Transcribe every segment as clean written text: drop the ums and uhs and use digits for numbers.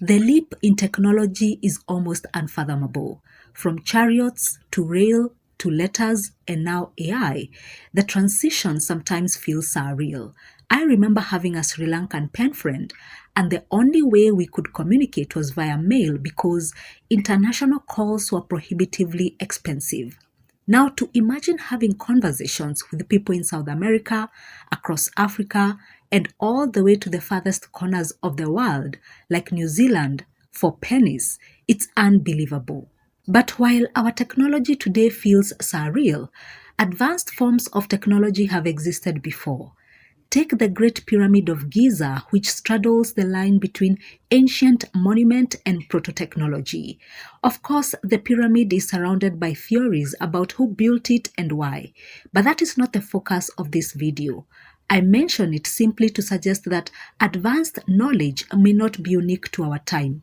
The leap in technology is almost unfathomable. From chariots to rail to letters and now AI, the transition sometimes feels surreal. I remember having a Sri Lankan pen friend, and the only way we could communicate was via mail because international calls were prohibitively expensive. Now, to imagine having conversations with people in South America, across Africa, and all the way to the farthest corners of the world, like New Zealand, for pennies, it's unbelievable. But while our technology today feels surreal, advanced forms of technology have existed before. Take the Great Pyramid of Giza, which straddles the line between ancient monument and proto-technology. Of course, the pyramid is surrounded by theories about who built it and why, but that is not the focus of this video. I mention it simply to suggest that advanced knowledge may not be unique to our time.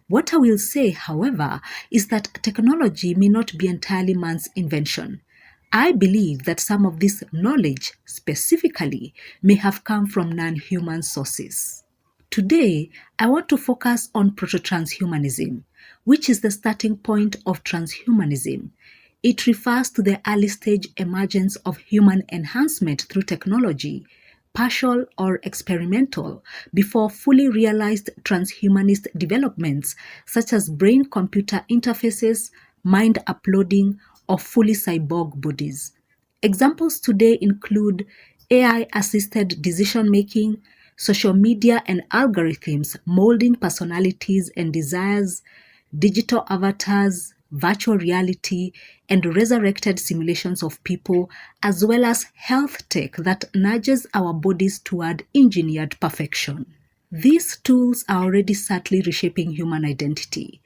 What I will say, however, is that technology may not be entirely man's invention. I believe that some of this knowledge, specifically, may have come from non-human sources. Today, I want to focus on proto-transhumanism, which is the starting point of transhumanism. It refers to the early stage emergence of human enhancement through technology, partial or experimental, before fully realized transhumanist developments such as brain-computer interfaces, mind uploading, or fully cyborg bodies. Examples today include AI-assisted decision-making, social media and algorithms molding personalities and desires, digital avatars, virtual reality, and resurrected simulations of people, as well as health tech that nudges our bodies toward engineered perfection. These tools are already subtly reshaping human identity.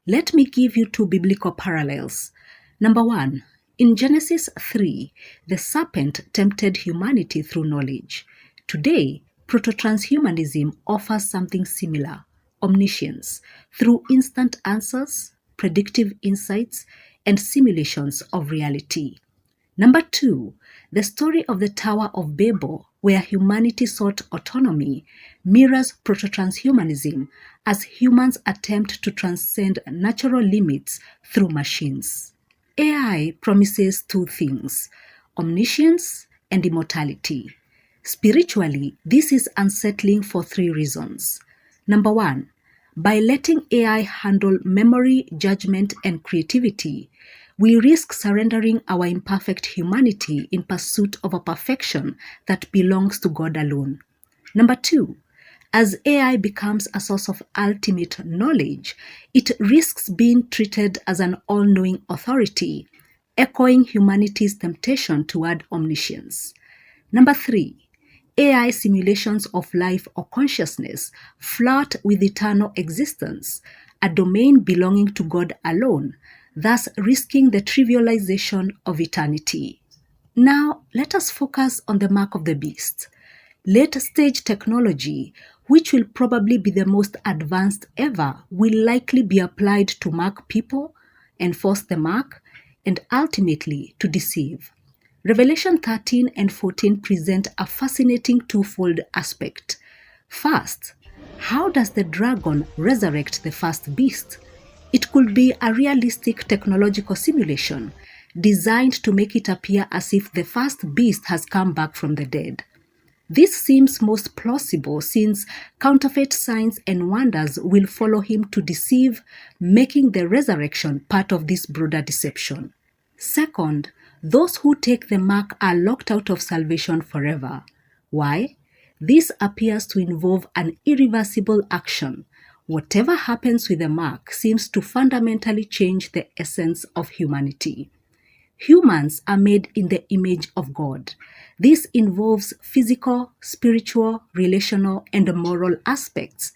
Let me give you two biblical parallels. Number one, in Genesis 3, the serpent tempted humanity through knowledge. Today, proto-transhumanism offers something similar, omniscience, through instant answers, predictive insights, and simulations of reality. Number two, the story of the Tower of Babel, where humanity sought autonomy, mirrors proto-transhumanism as humans attempt to transcend natural limits through machines. AI promises two things, omniscience and immortality. Spiritually, this is unsettling for three reasons. Number one, by letting AI handle memory, judgment, and creativity, we risk surrendering our imperfect humanity in pursuit of a perfection that belongs to God alone. Number two, as AI becomes a source of ultimate knowledge, it risks being treated as an all-knowing authority, echoing humanity's temptation toward omniscience. Number three, AI simulations of life or consciousness flirt with eternal existence, a domain belonging to God alone, thus risking the trivialization of eternity. Now, let us focus on the mark of the beast. Late-stage technology, which will probably be the most advanced ever, will likely be applied to mark people, enforce the mark, and ultimately to deceive. Revelation 13 and 14 present a fascinating twofold aspect. First, how does the dragon resurrect the first beast? It could be a realistic technological simulation designed to make it appear as if the first beast has come back from the dead. This seems most plausible since counterfeit signs and wonders will follow him to deceive, making the resurrection part of this broader deception. Second, those who take the mark are locked out of salvation forever. Why? This appears to involve an irreversible action. Whatever happens with the mark seems to fundamentally change the essence of humanity. Humans are made in the image of God. This involves physical, spiritual, relational, and moral aspects.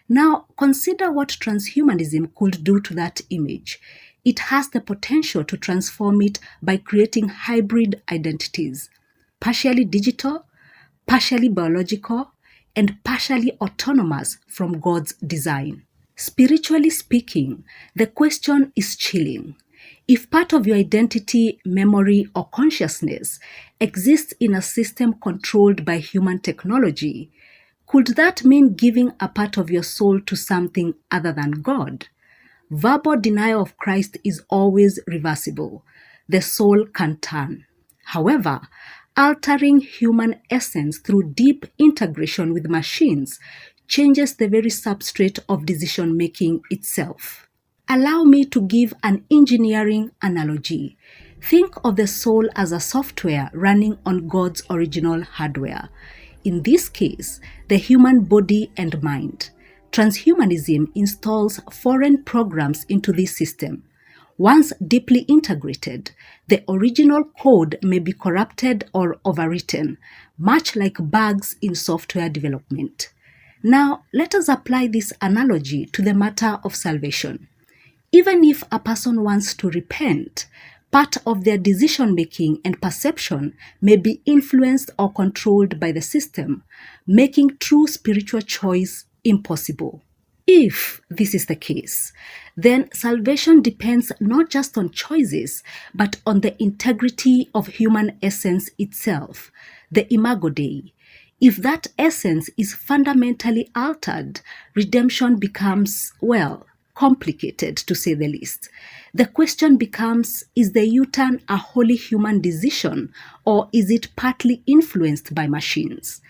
Now, consider what transhumanism could do to that image. It has the potential to transform it by creating hybrid identities, partially digital, partially biological, and partially autonomous from God's design. Spiritually speaking, the question is chilling. If part of your identity, memory, or consciousness exists in a system controlled by human technology, Could that mean giving a part of your soul to something other than God? Verbal denial of Christ is always reversible. The soul can turn. However, altering human essence through deep integration with machines changes the very substrate of decision making itself. Allow me to give an engineering analogy. Think of the soul as a software running on God's original hardware. In this case, the human body and mind. Transhumanism installs foreign programs into this system. Once deeply integrated, the original code may be corrupted or overwritten, much like bugs in software development. Now, let us apply this analogy to the matter of salvation. Even if a person wants to repent, part of their decision making and perception may be influenced or controlled by the system, making true spiritual choice impossible. If this is the case, then salvation depends not just on choices, but on the integrity of human essence itself, the Imago Dei. If that essence is fundamentally altered, redemption becomes, well, complicated to say the least. The question becomes, is the U-turn a wholly human decision, or is it partly influenced by machines?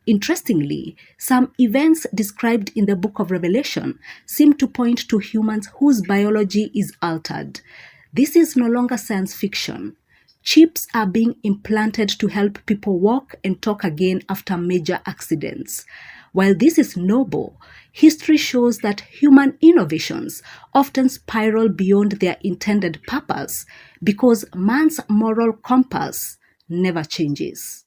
Interestingly, some events described in the book of Revelation seem to point to humans whose biology is altered. This is no longer science fiction. Chips are being implanted to help people walk and talk again after major accidents. While this is noble, history shows that human innovations often spiral beyond their intended purpose because man's moral compass never changes.